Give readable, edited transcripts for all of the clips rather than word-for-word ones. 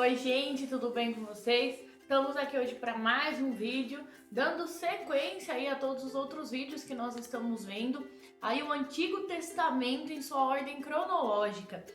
Oi gente, tudo bem com vocês? Estamos aqui hoje para mais um vídeo, dando sequência aí a todos os outros vídeos que nós estamos vendo, aí o Antigo Testamento em sua ordem cronológica.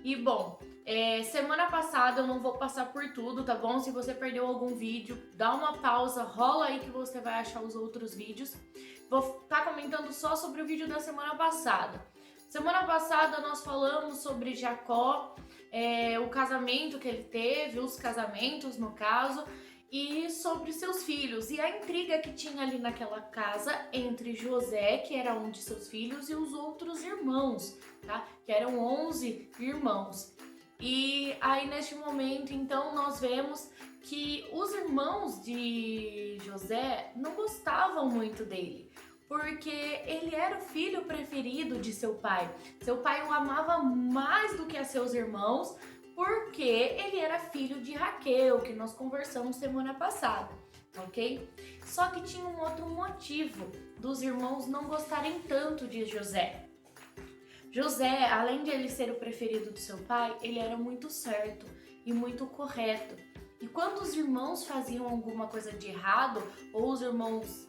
E bom, semana passada eu não vou passar por tudo, tá bom? Se você perdeu algum vídeo, dá uma pausa, rola aí que você vai achar os outros vídeos. Vou estar comentando só sobre o vídeo da semana passada. Semana passada nós falamos sobre Jacó, o casamento que ele teve, os casamentos no caso, e sobre seus filhos e a intriga que tinha ali naquela casa entre José, que era um de seus filhos, e os outros irmãos, tá? Que eram 11 irmãos. E aí neste momento então nós vemos que os irmãos de José não gostavam muito dele, porque ele era o filho preferido de seu pai. Seu pai o amava mais do que a seus irmãos, porque ele era filho de Raquel, que nós conversamos semana passada, ok? Só que tinha um outro motivo dos irmãos não gostarem tanto de José. José, além de ele ser o preferido do seu pai, ele era muito certo e muito correto. E quando os irmãos faziam alguma coisa de errado, ou os irmãos,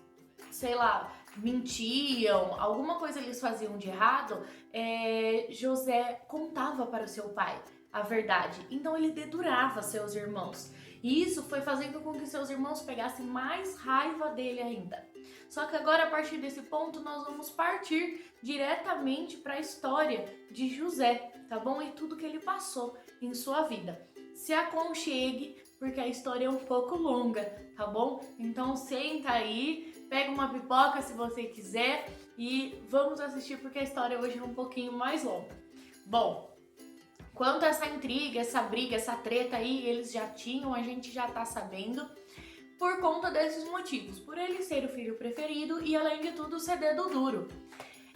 sei lá, mentiam, alguma coisa eles faziam de errado, José contava para o seu pai a verdade. Então ele dedurava seus irmãos. E isso foi fazendo com que seus irmãos pegassem mais raiva dele ainda. Só que agora, a partir desse ponto, nós vamos partir diretamente para a história de José, tá bom? E tudo que ele passou em sua vida. Se aconchegue, porque a história é um pouco longa, tá bom? Então senta aí, pega uma pipoca se você quiser e vamos assistir, porque a história hoje é um pouquinho mais longa. Bom, quanto a essa intriga, essa briga, essa treta aí, eles já tinham, a gente já tá sabendo, por conta desses motivos. Por ele ser o filho preferido e, além de tudo, ser dedo duro.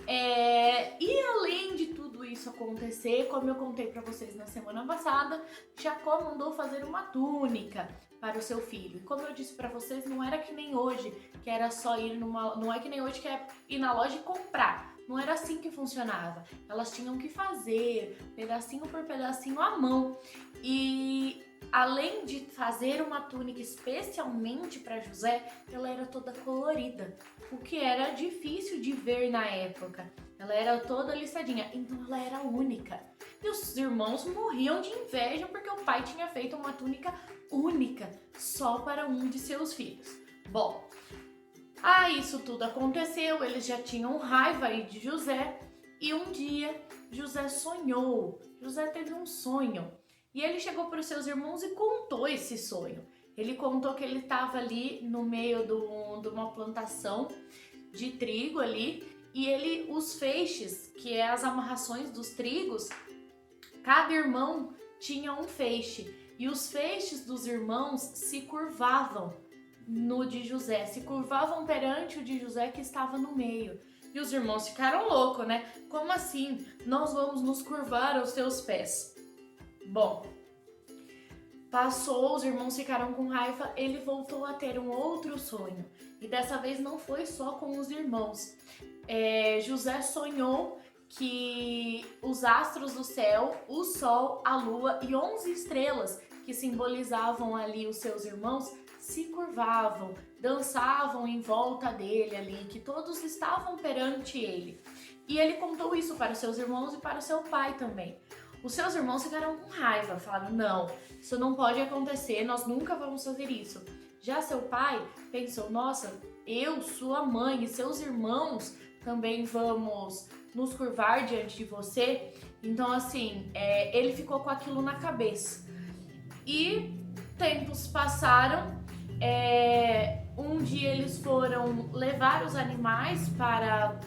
E além de tudo isso acontecer, como eu contei pra vocês na semana passada, Jacó mandou fazer uma túnica para o seu filho. E como eu disse pra vocês, não era que nem hoje, que era só ir não é que nem hoje que é ir na loja e comprar. Não era assim que funcionava. Elas tinham que fazer pedacinho por pedacinho à mão. E além de fazer uma túnica especialmente para José, ela era toda colorida, o que era difícil de ver na época. Ela era toda listradinha, então ela era única. E os irmãos morriam de inveja porque o pai tinha feito uma túnica única só para um de seus filhos. Bom, isso tudo aconteceu, eles já tinham raiva aí de José, e um dia José sonhou. José teve um sonho. E ele chegou para os seus irmãos e contou esse sonho. Ele contou que ele estava ali no meio de uma plantação de trigo ali, e os feixes, que é as amarrações dos trigos, cada irmão tinha um feixe. E os feixes dos irmãos se curvavam no de José, se curvavam perante o de José que estava no meio. E os irmãos ficaram loucos, né? Como assim? Nós vamos nos curvar aos seus pés. Bom, passou, os irmãos ficaram com raiva, ele voltou a ter um outro sonho. E dessa vez não foi só com os irmãos. José sonhou que os astros do céu, o sol, a lua e 11 estrelas que simbolizavam ali os seus irmãos se curvavam, dançavam em volta dele ali, que todos estavam perante ele. E ele contou isso para os seus irmãos e para o seu pai também. Os seus irmãos ficaram com raiva, falaram: não, isso não pode acontecer, nós nunca vamos fazer isso. Já seu pai pensou: nossa, eu, sua mãe e seus irmãos também vamos nos curvar diante de você. Então assim, ele ficou com aquilo na cabeça. E tempos passaram, um dia eles foram levar os animais para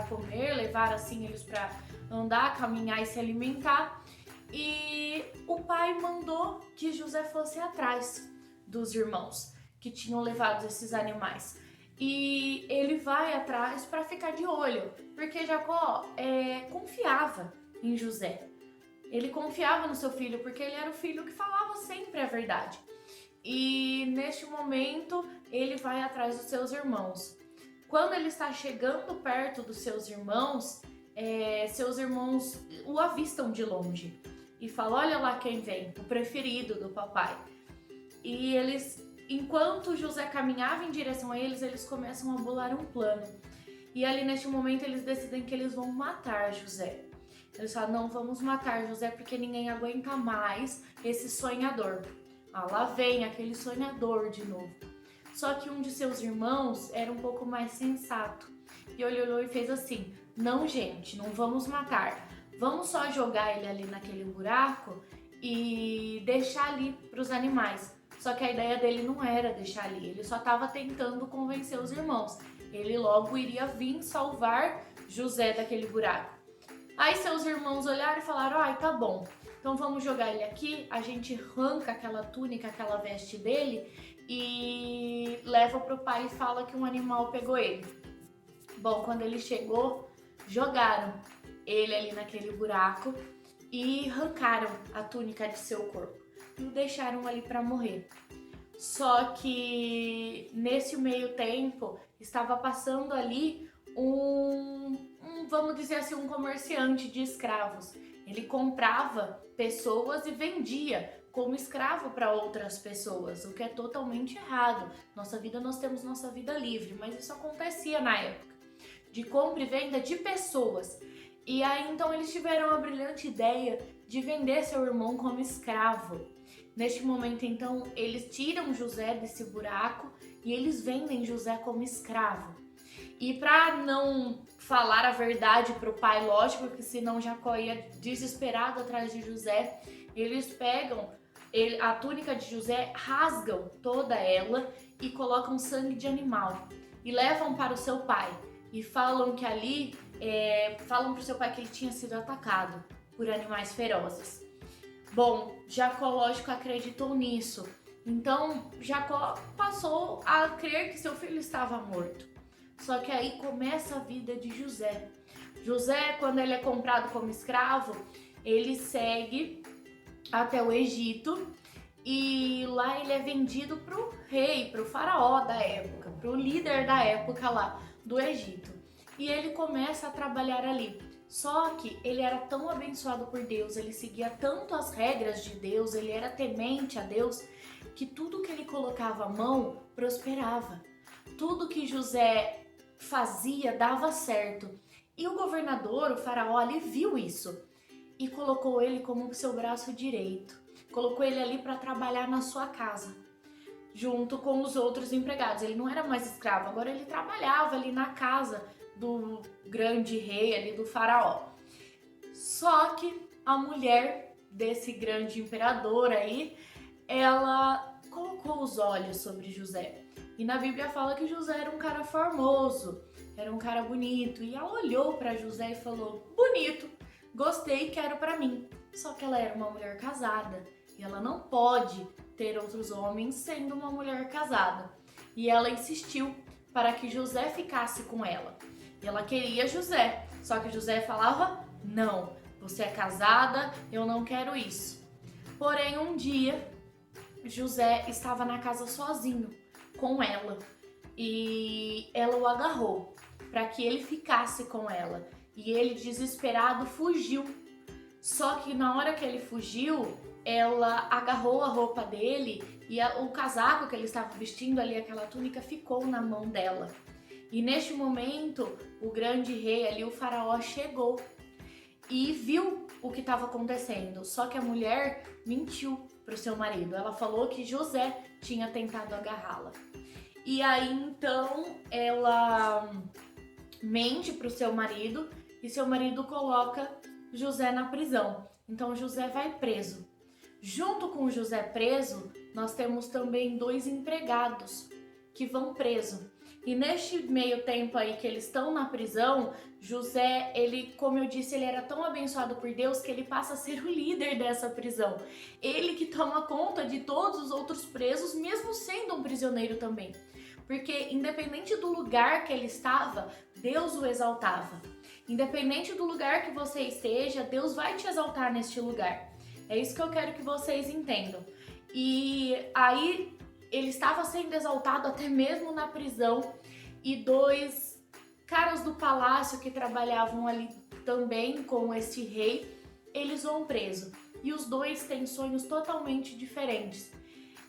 comer, levar assim eles para andar, caminhar e se alimentar, e o pai mandou que José fosse atrás dos irmãos que tinham levado esses animais. E ele vai atrás para ficar de olho, porque Jacó confiava em José. Ele confiava no seu filho, porque ele era o filho que falava sempre a verdade. E neste momento ele vai atrás dos seus irmãos. Quando ele está chegando perto dos seus irmãos o avistam de longe. e fala: olha lá quem vem, o preferido do papai. E eles, enquanto José caminhava em direção a eles, eles começam a bolar um plano. E ali neste momento eles decidem que eles vão matar José. Eles falam: não vamos matar José porque ninguém aguenta mais esse sonhador. Ah, lá vem aquele sonhador de novo. Só que um de seus irmãos era um pouco mais sensato. E ele olhou e fez assim: não, gente, não vamos matar. Vamos só jogar ele ali naquele buraco e deixar ali para os animais. Só que a ideia dele não era deixar ali, ele só estava tentando convencer os irmãos. Ele logo iria vir salvar José daquele buraco. Aí seus irmãos olharam e falaram: ai, tá bom, então vamos jogar ele aqui, a gente arranca aquela túnica, aquela veste dele e leva pro pai e fala que um animal pegou ele. Bom, quando ele chegou, jogaram ele ali naquele buraco e arrancaram a túnica de seu corpo e o deixaram ali para morrer. Só que nesse meio tempo estava passando ali vamos dizer assim, um comerciante de escravos. Ele comprava pessoas e vendia como escravo para outras pessoas, o que é totalmente errado. Nossa vida, nós temos nossa vida livre, mas isso acontecia na época, de compra e venda de pessoas. E aí então eles tiveram a brilhante ideia de vender seu irmão como escravo. Neste momento então eles tiram José desse buraco e eles vendem José como escravo. E para não falar a verdade para o pai, lógico que senão Jacó ia desesperado atrás de José, eles pegam a túnica de José, rasgam toda ela e colocam sangue de animal e levam para o seu pai e falam que ali, falam para o seu pai que ele tinha sido atacado por animais ferozes. Bom, Jacó, lógico, acreditou nisso. Então, Jacó passou a crer que seu filho estava morto. Só que aí começa a vida de José. José, quando ele é comprado como escravo, ele segue até o Egito e lá ele é vendido para o rei, para o faraó da época, para o líder da época lá do Egito. E ele começa a trabalhar ali. Só que ele era tão abençoado por Deus, ele seguia tanto as regras de Deus, ele era temente a Deus, que tudo que ele colocava a mão prosperava. Tudo que José fazia dava certo. E o governador, o faraó, ali viu isso e colocou ele como seu braço direito. Colocou ele ali para trabalhar na sua casa, junto com os outros empregados. Ele não era mais escravo, agora ele trabalhava ali na casa do grande rei ali, do faraó. Só que a mulher desse grande imperador aí, ela colocou os olhos sobre José. E na Bíblia fala que José era um cara formoso, era um cara bonito. E ela olhou para José e falou: bonito, gostei, quero para mim. Só que ela era uma mulher casada e ela não pode ter outros homens sendo uma mulher casada. E ela insistiu para que José ficasse com ela. E ela queria José, só que José falava: não, você é casada, eu não quero isso. Porém, um dia, José estava na casa sozinho com ela e ela o agarrou para que ele ficasse com ela e ele, desesperado, fugiu. Só que na hora que ele fugiu, ela agarrou a roupa dele e o casaco que ele estava vestindo ali, aquela túnica, ficou na mão dela. E neste momento, o grande rei ali, o faraó, chegou e viu o que estava acontecendo. Só que a mulher mentiu para o seu marido. Ela falou que José tinha tentado agarrá-la. E aí então ela mente para o seu marido e seu marido coloca José na prisão. Então José vai preso. Junto com José preso, nós temos também 2 empregados que vão preso. E neste meio tempo aí que eles estão na prisão, José, ele, como eu disse, ele era tão abençoado por Deus que ele passa a ser o líder dessa prisão. Ele que toma conta de todos os outros presos, mesmo sendo um prisioneiro também. Porque independente do lugar que ele estava, Deus o exaltava. Independente do lugar que você esteja, Deus vai te exaltar neste lugar. É isso que eu quero que vocês entendam. E aí ele estava sendo exaltado até mesmo na prisão, e 2 caras do palácio que trabalhavam ali também com esse rei, eles vão preso. e os dois têm sonhos totalmente diferentes.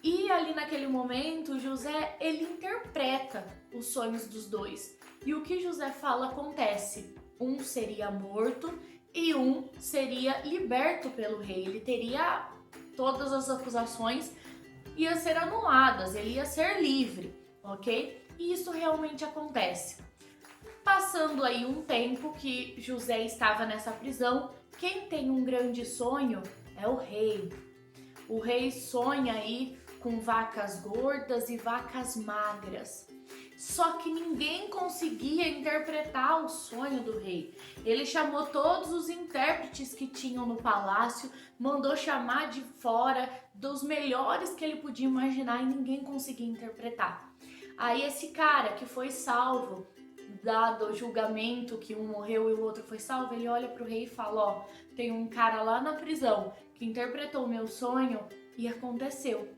E ali naquele momento, José, ele interpreta os sonhos dos dois. E o que José fala acontece. Um seria morto e um seria liberto pelo rei. Ele teria todas as acusações iam ser anuladas, ele ia ser livre, ok? E isso realmente acontece. Passando aí um tempo que José estava nessa prisão, quem tem um grande sonho é o rei. O rei sonha aí com vacas gordas e vacas magras. Só que ninguém conseguia interpretar o sonho do rei. Ele chamou todos os intérpretes que tinham no palácio, mandou chamar de fora dos melhores que ele podia imaginar e ninguém conseguia interpretar. Aí esse cara que foi salvo, dado o julgamento que um morreu e o outro foi salvo, ele olha para o rei e fala, ó, tem um cara lá na prisão que interpretou o meu sonho e aconteceu.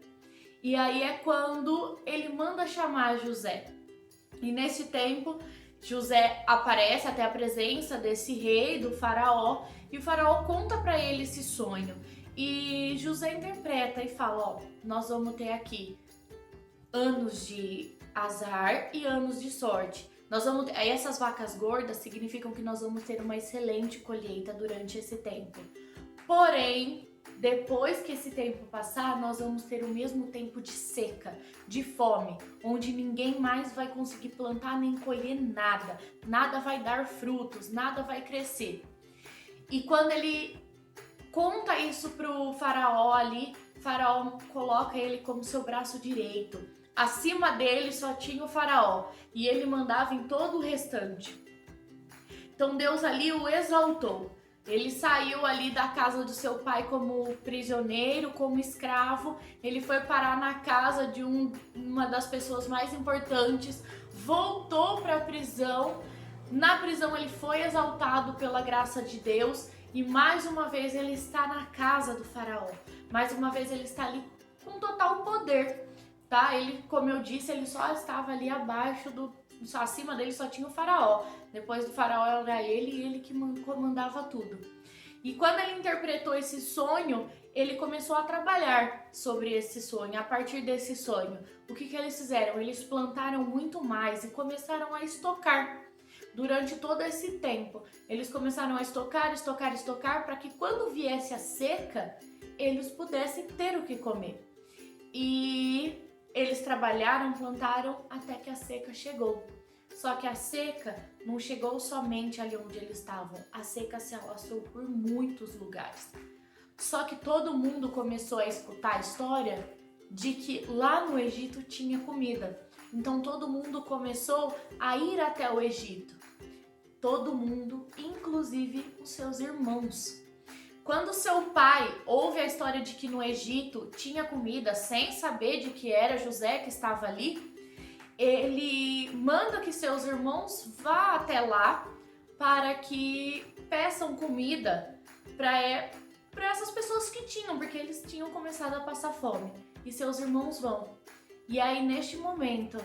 E aí é quando ele manda chamar José. E nesse tempo, José aparece até a presença desse rei, do faraó, e o faraó conta para ele esse sonho. E José interpreta e fala, ó, nós vamos ter aqui anos de azar e anos de sorte. Aí essas vacas gordas significam que nós vamos ter uma excelente colheita durante esse tempo. Porém, depois que esse tempo passar, nós vamos ter o mesmo tempo de seca, de fome, onde ninguém mais vai conseguir plantar nem colher nada, nada vai dar frutos, nada vai crescer. E quando ele conta isso pro faraó ali, o faraó coloca ele como seu braço direito. Acima dele só tinha o faraó e ele mandava em todo o restante. Então Deus ali o exaltou. Ele saiu ali da casa do seu pai como prisioneiro, como escravo. Ele foi parar na casa de uma das pessoas mais importantes. Voltou para a prisão. Na prisão ele foi exaltado pela graça de Deus. E mais uma vez ele está na casa do faraó. Mais uma vez ele está ali com total poder. Tá? Ele, como eu disse, ele só estava ali abaixo acima dele só tinha o faraó. Depois do faraó era ele e ele que comandava tudo. E quando ele interpretou esse sonho, ele começou a trabalhar sobre esse sonho, a partir desse sonho. O que eles fizeram? Eles plantaram muito mais e começaram a estocar. Durante todo esse tempo, eles começaram a estocar para que quando viesse a seca, eles pudessem ter o que comer. E eles trabalharam, plantaram até que a seca chegou. Só que a seca não chegou somente ali onde eles estavam. A seca se alastrou por muitos lugares. Só que todo mundo começou a escutar a história de que lá no Egito tinha comida. Então todo mundo começou a ir até o Egito. Todo mundo, inclusive os seus irmãos. Quando seu pai ouve a história de que no Egito tinha comida, sem saber de que era José que estava ali, ele manda que seus irmãos vá até lá para que peçam comida para essas pessoas que tinham, porque eles tinham começado a passar fome. E seus irmãos vão. E aí, neste momento,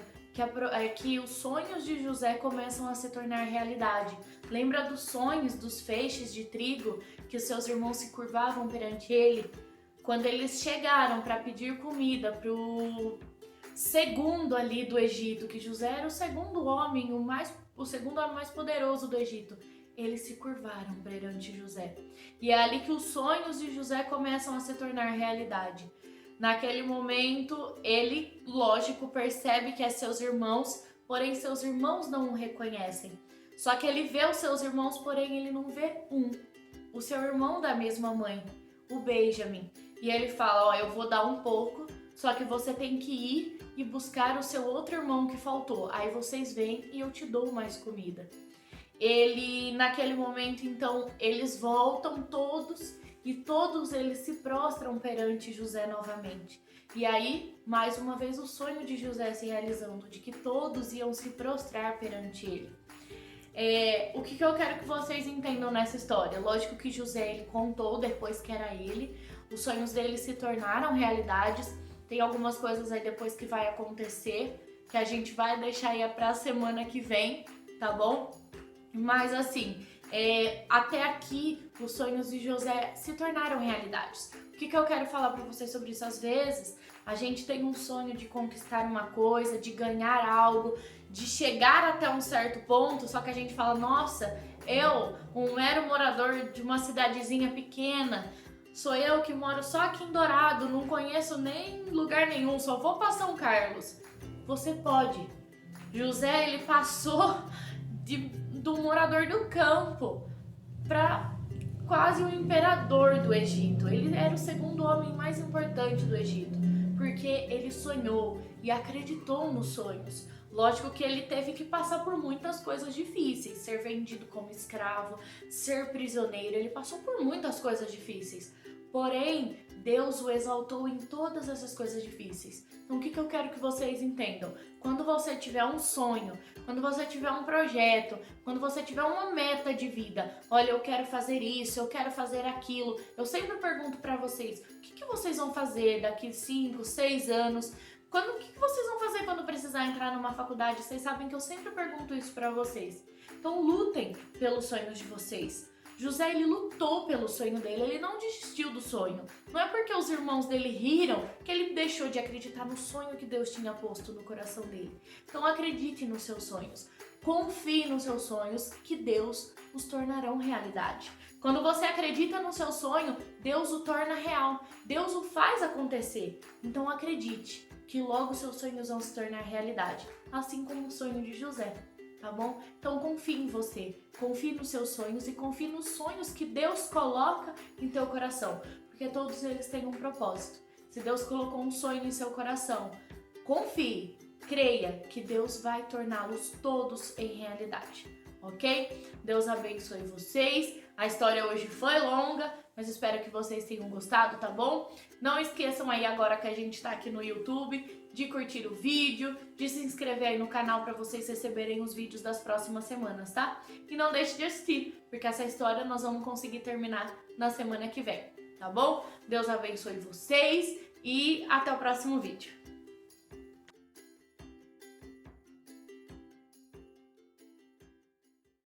que os sonhos de José começam a se tornar realidade. Lembra dos sonhos, dos feixes de trigo que os seus irmãos se curvavam perante ele? Quando eles chegaram para pedir comida para o segundo ali do Egito, que José era o segundo homem, o segundo homem mais poderoso do Egito, eles se curvaram perante José. E é ali que os sonhos de José começam a se tornar realidade. Naquele momento, ele, lógico, percebe que é seus irmãos, porém seus irmãos não o reconhecem. Só que ele vê os seus irmãos, porém ele não vê o seu irmão da mesma mãe, o Benjamin. E ele fala, ó, eu vou dar um pouco, só que você tem que ir e buscar o seu outro irmão que faltou. Aí vocês vêm e eu te dou mais comida. Naquele momento, então, eles voltam todos e todos eles se prostram perante José novamente. E aí, mais uma vez, o sonho de José se realizando, de que todos iam se prostrar perante ele. O que eu quero que vocês entendam nessa história? Lógico que José, ele contou depois que era ele, os sonhos dele se tornaram realidades. Tem algumas coisas aí depois que vai acontecer, que a gente vai deixar aí pra semana que vem, tá bom? Mas assim, Até aqui, os sonhos de José se tornaram realidades. O que eu quero falar para vocês sobre isso? Às vezes, a gente tem um sonho de conquistar uma coisa, de ganhar algo, de chegar até um certo ponto, só que a gente fala, nossa, eu, um mero morador de uma cidadezinha pequena, sou eu que moro só aqui em Dourado, não conheço nem lugar nenhum, só vou para São Carlos. Você pode. José, ele passou do morador do campo para quase o imperador do Egito. Ele era o segundo homem mais importante do Egito, porque ele sonhou e acreditou nos sonhos. Lógico que ele teve que passar por muitas coisas difíceis, ser vendido como escravo, ser prisioneiro, ele passou por muitas coisas difíceis. Porém, Deus o exaltou em todas essas coisas difíceis. Então, o que eu quero que vocês entendam? Quando você tiver um sonho, quando você tiver um projeto, quando você tiver uma meta de vida, olha, eu quero fazer isso, eu quero fazer aquilo, eu sempre pergunto para vocês, o que vocês vão fazer daqui 5, 6 anos? O que vocês vão fazer quando precisar entrar numa faculdade? Vocês sabem que eu sempre pergunto isso para vocês. Então, lutem pelos sonhos de vocês. José, ele lutou pelo sonho dele, ele não desistiu do sonho. Não é porque os irmãos dele riram que ele deixou de acreditar no sonho que Deus tinha posto no coração dele. Então acredite nos seus sonhos, confie nos seus sonhos que Deus os tornarão realidade. Quando você acredita no seu sonho, Deus o torna real, Deus o faz acontecer. Então acredite que logo seus sonhos vão se tornar realidade, assim como o sonho de José. Tá bom? Então confie em você, confie nos seus sonhos e confie nos sonhos que Deus coloca em teu coração, porque todos eles têm um propósito. Se Deus colocou um sonho em seu coração, confie, creia que Deus vai torná-los todos em realidade, ok? Deus abençoe vocês. A história hoje foi longa, mas espero que vocês tenham gostado, tá bom? Não esqueçam aí agora que a gente tá aqui no YouTube de curtir o vídeo, de se inscrever aí no canal para vocês receberem os vídeos das próximas semanas, tá? E não deixe de assistir, porque essa história nós vamos conseguir terminar na semana que vem, tá bom? Deus abençoe vocês e até o próximo vídeo.